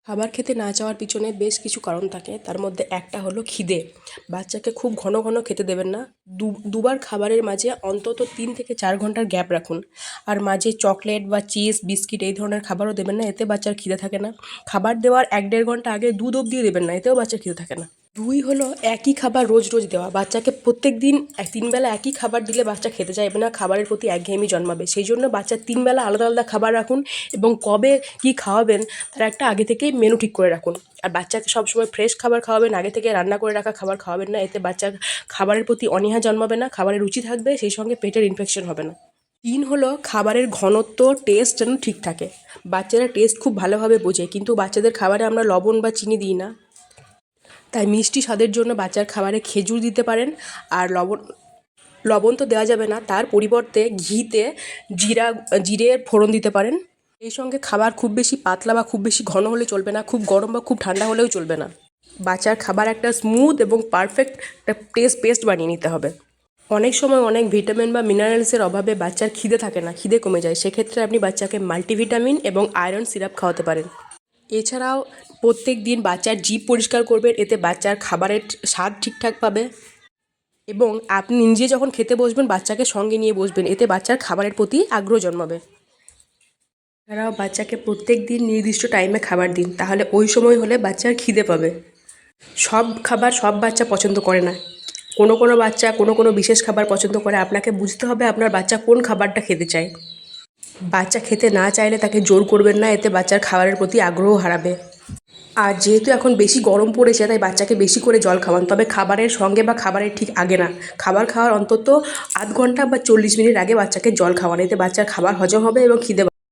খাবার খেতে না চাওয়ার পিছনে বেশ কিছু কারণ থাকে, তার মধ্যে একটা হলো খিদে। বাচ্চাকে খুব ঘন ঘন খেতে দেবেন না। দুবার খাবারের মাঝে অন্তত 3 থেকে 4 ঘন্টার গ্যাপ রাখুন। আর মাঝে চকলেট বা চিজ বিস্কিট এই ধরনের খাবারও দেবেন না, এতে বাচ্চার খিদে থাকে না। খাবার দেওয়ার 1-1.5 ঘন্টা আগে দুধ অবধি দেবেন না, এতেও বাচ্চার খিদে থাকে না। দুই হলো একই খাবার রোজ রোজ দেওয়া। বাচ্চাকে প্রত্যেক দিন 3 বেলা একই খাবার দিলে বাচ্চা খেতে চাইবে না, খাবারের প্রতি একঘেয়েমি জন্মাবে। সেই জন্য বাচ্চার 3 বেলা আলাদা আলাদা খাবার রাখুন এবং কবে কি খাওয়াবেন তার একটা আগে থেকেই মেনু ঠিক করে রাখুন। আর বাচ্চাকে সবসময় ফ্রেশ খাবার খাওয়াবেন, আগে থেকে রান্না করে রাখা খাবার খাওয়াবেন না, এতে বাচ্চার খাবারের প্রতি অনীহা জন্মাবে না, খাবারের রুচি থাকবে, সেই সঙ্গে পেটের ইনফেকশন হবে না। তিন হলো খাবারের ঘনত্ব টেস্ট যেন ঠিক থাকে। বাচ্চারা টেস্ট খুব ভালোভাবে বোঝে, কিন্তু বাচ্চাদের খাবারে আমরা লবণ বা চিনি দিই না। তাই মিষ্টি স্বাদের জন্য বাচ্চার খাবারে খেজুর দিতে পারেন। আর লবণ লবণ তো দেওয়া যাবে না, তার পরিবর্তে ঘিতে জিরের ফোড়ন দিতে পারেন। এই সঙ্গে খাবার খুব বেশি পাতলা বা খুব বেশি ঘন হলে চলবে না, খুব গরম বা খুব ঠান্ডা হলেও চলবে না। বাচ্চার খাবার একটা স্মুথ এবং পারফেক্ট একটা পেস্ট বানিয়ে নিতে হবে। অনেক সময় অনেক ভিটামিন বা মিনারেলসের অভাবে বাচ্চার খিদে থাকে না, খিদে কমে যায়। সেক্ষেত্রে আপনি বাচ্চাকে মাল্টিভিটামিন এবং আয়রন সিরাপ খাওয়াতে পারেন। এছাড়াও প্রত্যেক দিন বাচ্চার জিভ পরিষ্কার করবেন, এতে বাচ্চার খাবারের স্বাদ ঠিকঠাক পাবে। এবং আপনি নিজে যখন খেতে বসবেন বাচ্চাকে সঙ্গে নিয়ে বসবেন, এতে বাচ্চার খাবারের প্রতি আগ্রহ জন্মাবে। এছাড়াও বাচ্চাকে প্রত্যেক দিন নির্দিষ্ট টাইমে খাবার দিন, তাহলে ওই সময় হলে বাচ্চার খিদে পাবে। সব খাবার সব বাচ্চা পছন্দ করে না, কোনো কোনো বাচ্চা কোনো কোনো বিশেষ খাবার পছন্দ করে। আপনাকে বুঝতে হবে আপনার বাচ্চা কোন খাবারটা খেতে চায়। বাচ্চা খেতে না চাইলে তাকে জোর করবেন না, এতে বাচ্চার খাবারের প্রতি আগ্রহ হারাবে। আর যেহেতু এখন বেশি গরম পড়েছে, তাই বাচ্চাকে বেশি করে জল খাওয়ান, তবে খাবারের সঙ্গে বা খাবারের ঠিক আগে না। খাবার খাওয়ার অন্তত আধ ঘন্টা বা 40 মিনিট আগে বাচ্চাকে জল খাওয়ান, এতে বাচ্চার খাবার হজম হবে এবং খিদে